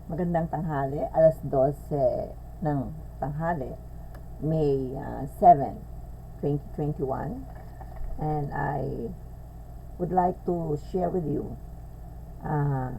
Magandang tanghali, alas 12 ng tanghali, May 7, 2021. And I would like to share with you uh,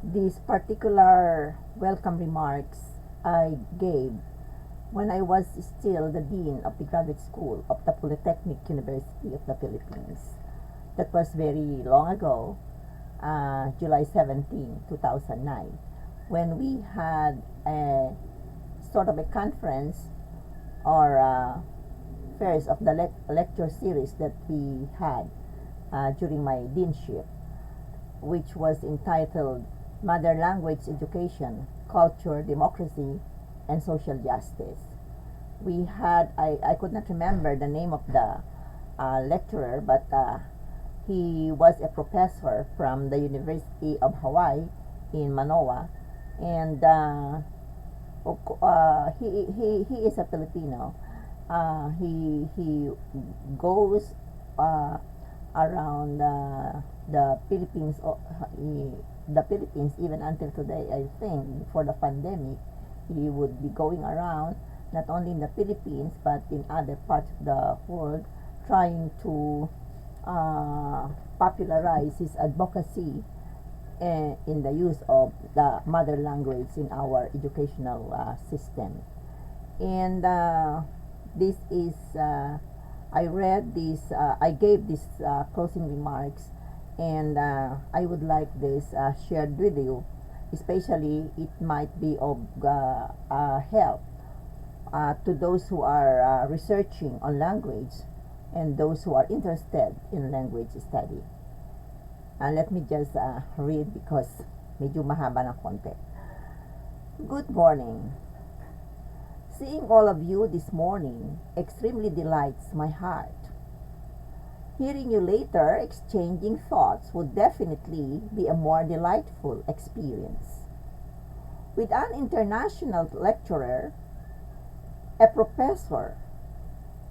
these particular welcome remarks I gave when I was still the Dean of the Graduate School of the Polytechnic University of the Philippines. That was very long ago, July 17, 2009, when we had a sort of a conference or first of the lecture series that we had during my deanship, which was entitled Mother Language Education, Culture, Democracy, and Social Justice. We had, I could not remember the name of the lecturer, but he was a professor from the University of Hawaii in Manoa, and he is a Filipino. He goes around the Philippines, the Philippines even until today. I think before the pandemic, he would be going around not only in the Philippines but in other parts of the world, trying to popularize his advocacy in the use of the mother language in our educational system. And this is, I read this, I gave these closing remarks, and I would like this shared with you, especially it might be of help to those who are researching on language and those who are interested in language study. Let me just read because medyo mahaba ng konti. Good morning. Seeing all of you this morning extremely delights my heart. Hearing you later exchanging thoughts would definitely be a more delightful experience. With an international lecturer, a professor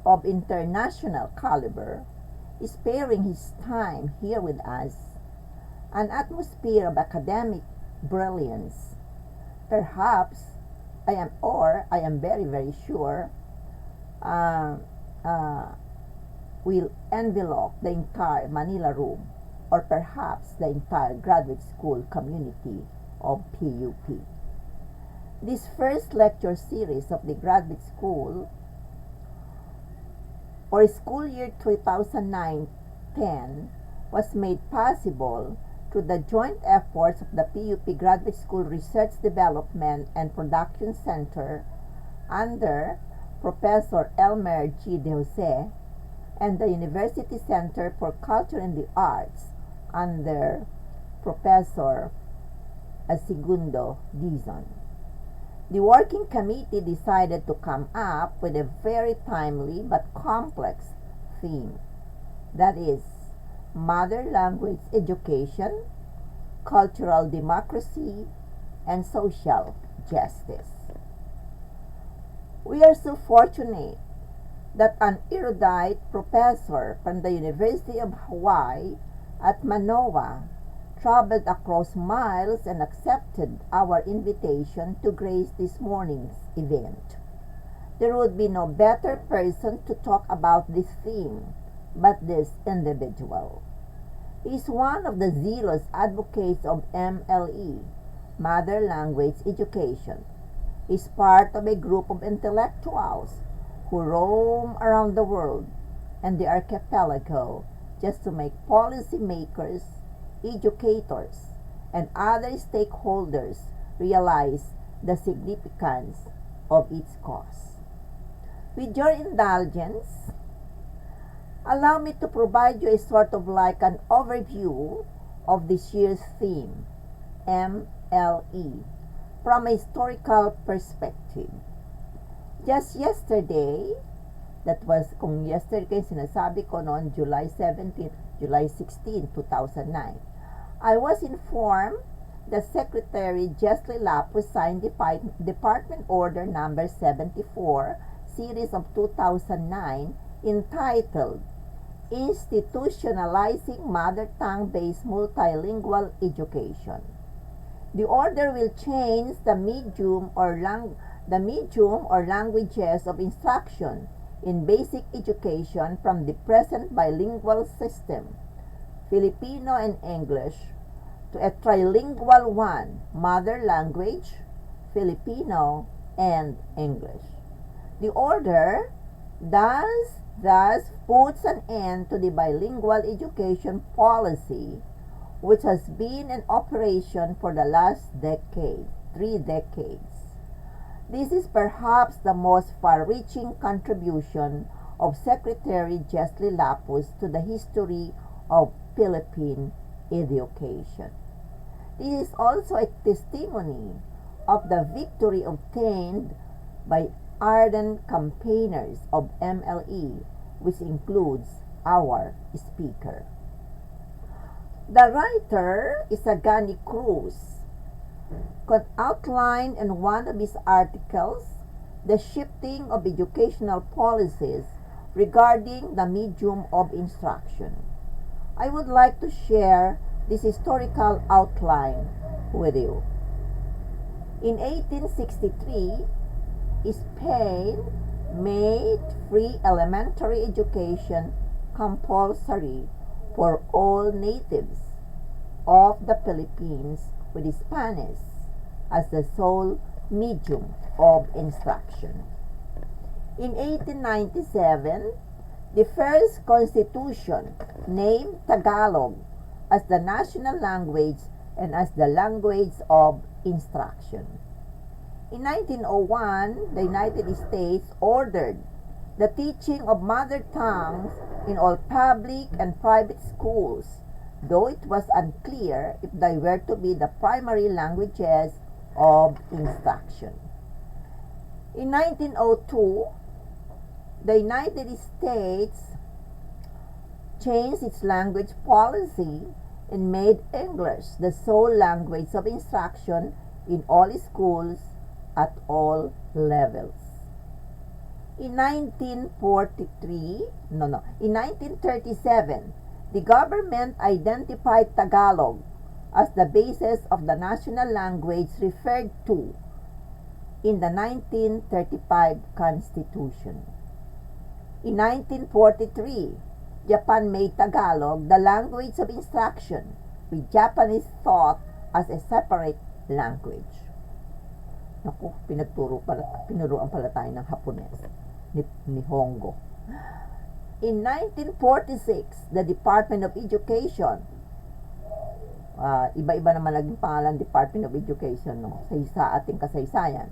of international caliber, sparing his time here with us, an atmosphere of academic brilliance, perhaps I am very, very sure, will envelop the entire Manila room, or perhaps the entire graduate school community of PUP. This first lecture series of the graduate school, or school year 2009-10, was made possible through the joint efforts of the PUP Graduate School Research Development and Production Center under Professor Elmer G. De Jose and the University Center for Culture and the Arts under Professor Segundo Dizon. The working committee decided to come up with a very timely but complex theme. That is, mother language education, cultural democracy, and social justice. We are so fortunate that an erudite professor from the University of Hawaii at Manoa traveled across miles and accepted our invitation to grace this morning's event. There would be no better person to talk about this theme but this individual. He is one of the zealous advocates of MLE, Mother Language Education. He is part of a group of intellectuals who roam around the world and the archipelago just to make policymakers, educators, and other stakeholders realize the significance of its cause. With your indulgence, allow me to provide you a sort of like an overview of this year's theme, MLE, from a historical perspective. Just yesterday, that was, kung yesterday sinasabi ko noon, July 16, 2009, I was informed that Secretary Jesly Lapus signed Department Order Number 74, Series of 2009, entitled Institutionalizing Mother Tongue-Based Multilingual Education. The order will change the medium or languages of instruction in basic education from the present bilingual system, Filipino and English, to a trilingual one, mother language, Filipino, and English. The order thus puts an end to the bilingual education policy which has been in operation for the last 3 decades. This is perhaps the most far-reaching contribution of Secretary Jesli Lapus to the history of Philippine education. This is also a testimony of the victory obtained by ardent campaigners of MLE, which includes our speaker. The writer, Isagani Cruz, outlined in one of his articles the shifting of educational policies regarding the medium of instruction. I would like to share this historical outline with you. In 1863, Spain made free elementary education compulsory for all natives of the Philippines, with Spanish as the sole medium of instruction. In 1897, the first constitution named Tagalog as the national language and as the language of instruction. In 1901, the United States ordered the teaching of mother tongues in all public and private schools, though it was unclear if they were to be the primary languages of instruction. In 1902, the United States changed its language policy and made English the sole language of instruction in all schools at all levels. In 1937, the government identified Tagalog as the basis of the national language referred to in the 1935 Constitution. In 1943, Japan made Tagalog the language of instruction, with Japanese taught as a separate language. Naku, pinuruan pala tayo ng Hapones ni Hongo. In 1946, the Department of Education, iba-iba naman naging pangalan Department of Education sa ating kasaysayan,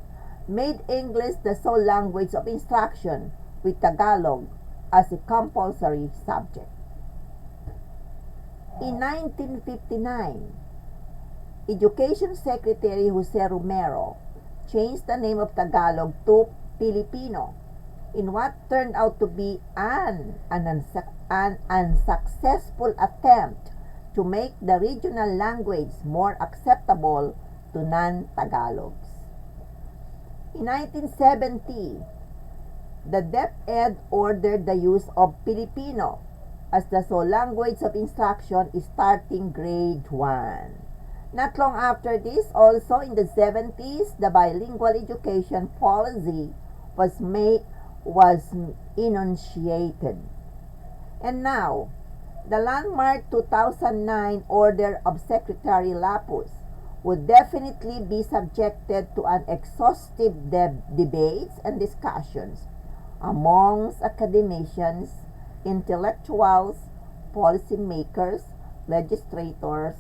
made English the sole language of instruction, with Tagalog as a compulsory subject. In 1959, Education Secretary Jose Romero changed the name of Tagalog to Filipino in what turned out to be an unsuccessful attempt to make the regional language more acceptable to non-Tagalogs. In 1970, the DepEd ordered the use of Filipino as the sole language of instruction starting grade 1. Not long after this, also in the 70s, the bilingual education policy was enunciated. And now, the landmark 2009 order of Secretary Lapus would definitely be subjected to an exhaustive debates and discussions amongst academicians, intellectuals, policymakers, legislators,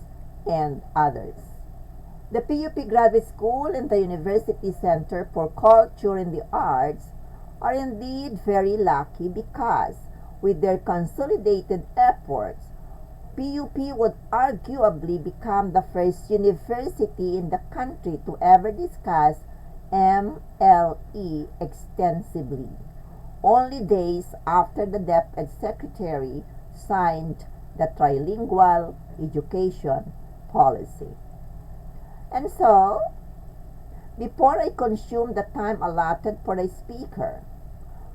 and others. The PUP Graduate School and the University Center for Culture and the Arts are indeed very lucky because, with their consolidated efforts, PUP would arguably become the first university in the country to ever discuss MLE extensively, only days after the DepEd Secretary signed the trilingual education policy. And so, before I consume the time allotted for the speaker,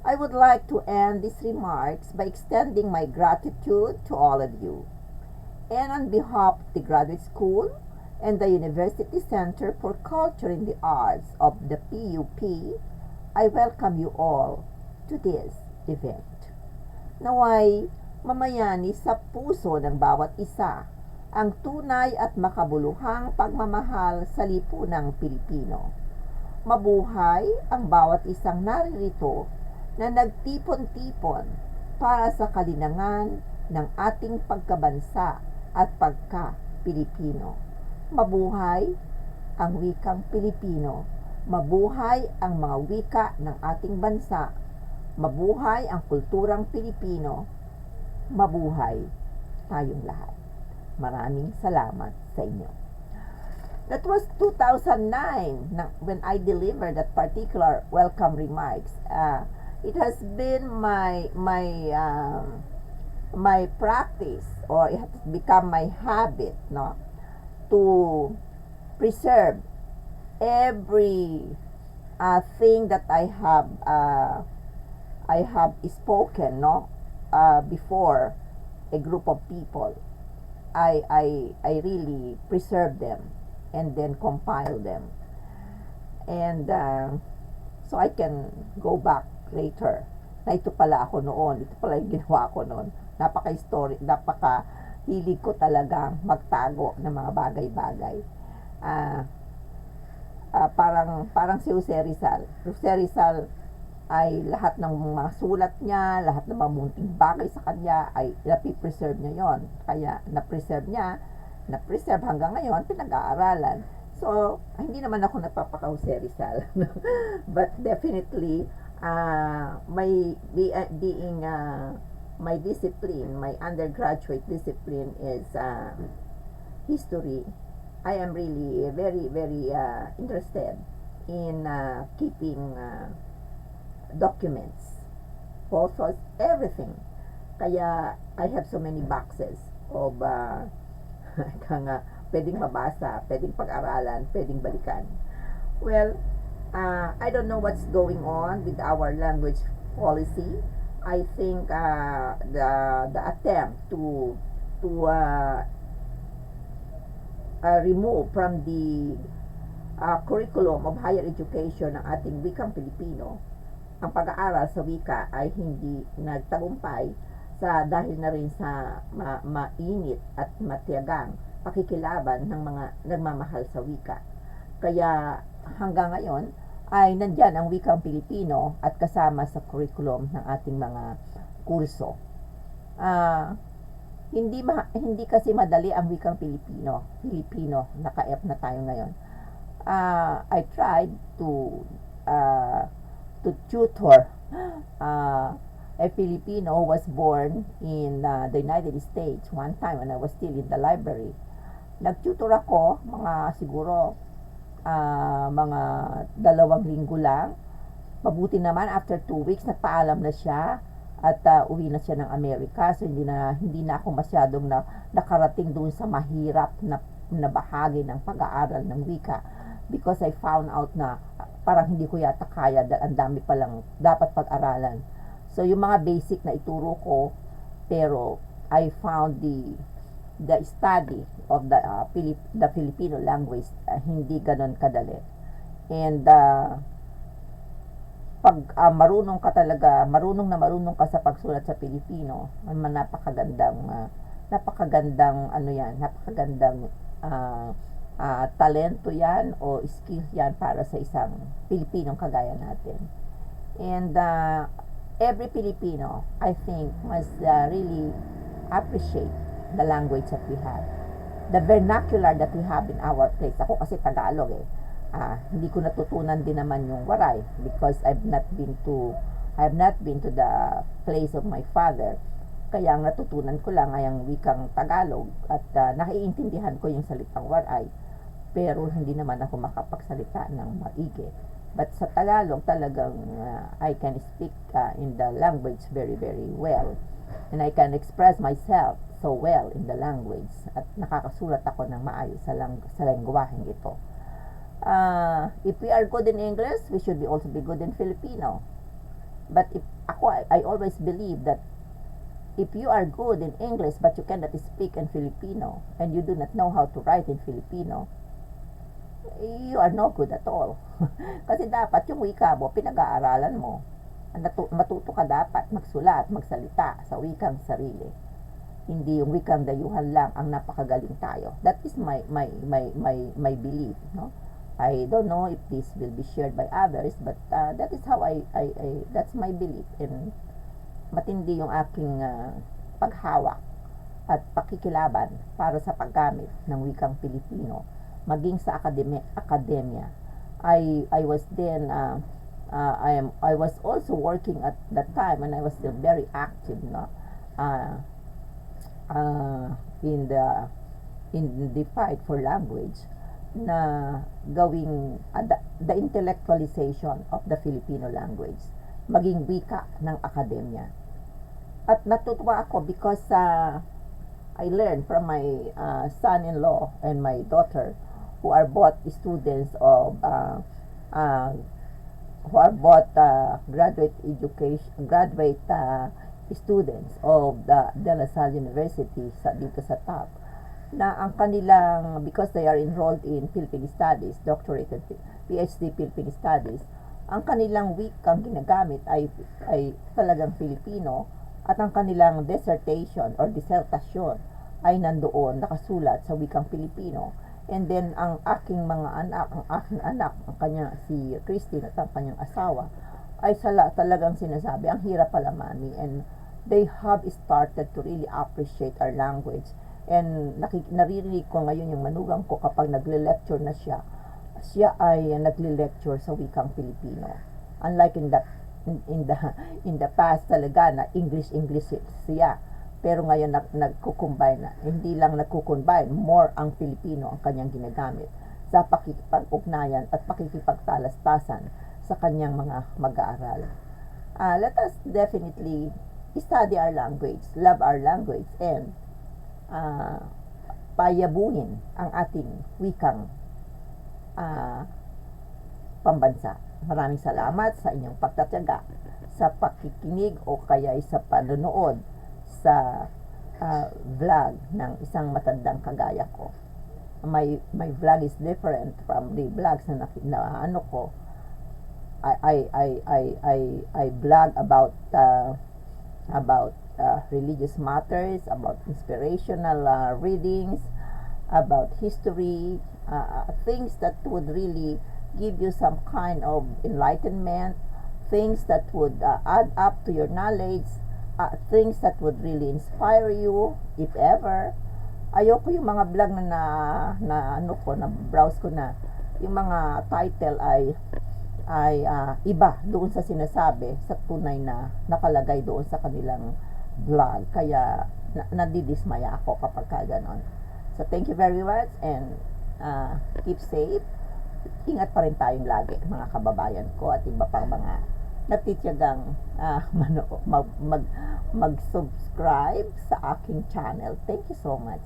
I would like to end these remarks by extending my gratitude to all of you. And on behalf of the graduate school and the University Center for Culture and the Arts of the PUP, I welcome you all to this event. Naway mamayani sa puso ng bawat isa ang tunay at makabuluhang pagmamahal sa lipunang Pilipino. Mabuhay ang bawat isang naririto na nagtipon-tipon para sa kalinangan ng ating pagkabansa at pagka-Pilipino. Mabuhay ang wikang Pilipino. Mabuhay ang mga wika ng ating bansa. Mabuhay ang kulturang Pilipino. Mabuhay tayong lahat. Maraming salamat sa inyo. That was 2009 when I delivered that particular welcome remarks. It has been my practice, or it has become my habit, no, to preserve every thing that I have spoken, no, before a group of people. I really preserve them and then compile them, and so I can go back later na ito pala ako noon, ito pala yung ginawa ko noon. Napaka-hilig ko talaga magtago ng mga bagay-bagay. Parang si Jose Rizal. Jose Rizal ay lahat ng mga sulat niya, lahat ng mga munting bagay sa kanya ay napipreserve niya yon. Kaya na-preserve hanggang ngayon, pinag-aaralan. So, hindi naman ako nagpapaka-Jose Rizal. But definitely, my discipline, my undergraduate discipline is history. I am really very, very interested in keeping documents, photos, everything. Kaya I have so many boxes of pwedeng mabasa, pwedeng pag-aralan, pwedeng balikan. Well, I don't know what's going on with our language policy. I think the attempt to remove from the curriculum of higher education ng ating wikang Pilipino, ang pag-aaral sa wika ay hindi nagtagumpay dahil na rin sa mainit at matiyagang pakikilaban ng mga nagmamahal sa wika. Kaya hanggang ngayon ay nandyan ang wikang Pilipino at kasama sa curriculum ng ating mga kurso. Hindi kasi madali ang wikang Pilipino, naka-F na tayo ngayon. I tried to tutor a Filipino who was born in the United States one time when I was still in the library. Nag-tutor ako siguro mga 2 linggo lang. Mabuti naman after 2 weeks nagpaalam na siya at uwi na siya ng Amerika. So hindi na ako masyadong nakarating doon sa mahirap na bahagi ng pag-aaral ng wika, because I found out na parang hindi ko yata kaya dahil ang dami palang dapat pag-aralan. So yung mga basic na ituro ko, pero I found the study of the Filipino language hindi ganon kadali. And pag marunong ka ka sa pagsulat sa Pilipino, napakagandang talento yan o skills yan para sa isang Pilipinong kagaya natin. And every Filipino, I think, must really appreciate the language that we have, the vernacular that we have in our place. Ako kasi Tagalog hindi ko natutunan din naman yung Waray because I have not been to the place of my father. Kaya ang natutunan ko lang ay ang wikang Tagalog at naiintindihan ko yung salitang Waray, pero hindi naman ako makapagsalita ng maigi. But sa Tagalog talagang I can speak in the language very, very well, and I can express myself so well in the language, at nakakasulat ako ng maayos sa lengguwaheng ito. If we are good in English, we should also be good in Filipino. But I always believe that if you are good in English but you cannot speak in Filipino and you do not know how to write in Filipino, you are no good at all. Kasi dapat yung wika mo, pinag-aaralan mo. Matuto ka dapat magsulat, magsalita sa wikang sarili. Hindi yung wikang dayuhan lang ang napakagaling tayo. That is my belief, no? I don't know if this will be shared by others, but that is how I that's my belief. And matindi yung aking paghawak at pakikilaban para sa paggamit ng wikang Pilipino maging sa akademya. I was then I was also working at that time, and I was still very active, no, in the fight for language, na gawing the intellectualization of the Filipino language, maging wika ng akademya. At natutuwa ako because I learned from my son-in-law and my daughter, who are both students of who are both graduate students of the De La Salle University dito sa TAP, na ang kanilang, because they are enrolled in Philippine Studies, doctorate and PhD Philippine Studies, ang kanilang wikang ginagamit ay talagang Filipino, at ang kanilang dissertation or dissertasyon ay nandoon nakasulat sa wikang Filipino. And then ang aking anak, ang kanya si Christine at ang kanyang asawa, ay talagang sinasabi, ang hirap pala, mami, and they have started to really appreciate our language. And naririnig ko ngayon yung manugang ko kapag nagle-lecture na siya ay nagle-lecture sa wikang Filipino. Unlike in the past talaga na English siya. Pero ngayon nagko-combine na. Hindi lang nagko-combine, more ang Filipino ang kanyang ginagamit sa pakikipag-ugnayan at pakikipagtalastasan sa kanyang mga mag-aaral. Let us definitely study our language, love our language, and payabuhin ang ating wikang pambansa. Maraming salamat sa inyong pagtatyaga, sa pakikinig o kaya sa panonood sa vlog ng isang matandang kagaya ko. My vlog is different from the vlogs na ano ko. I vlog about religious matters, about inspirational readings, about history, things that would really give you some kind of enlightenment, things that would add up to your knowledge, things that would really inspire you, if ever. Ayoko yung mga vlog na browse ko na, yung mga title ay iba doon sa sinasabi sa tunay na nakalagay doon sa kanilang vlog. Kaya nadidismaya ako kapag ganon. So thank you very much, and keep safe. Ingat pa rin tayong lagi, mga kababayan ko at iba pang mga natityagang mag-subscribe sa aking channel. Thank you so much.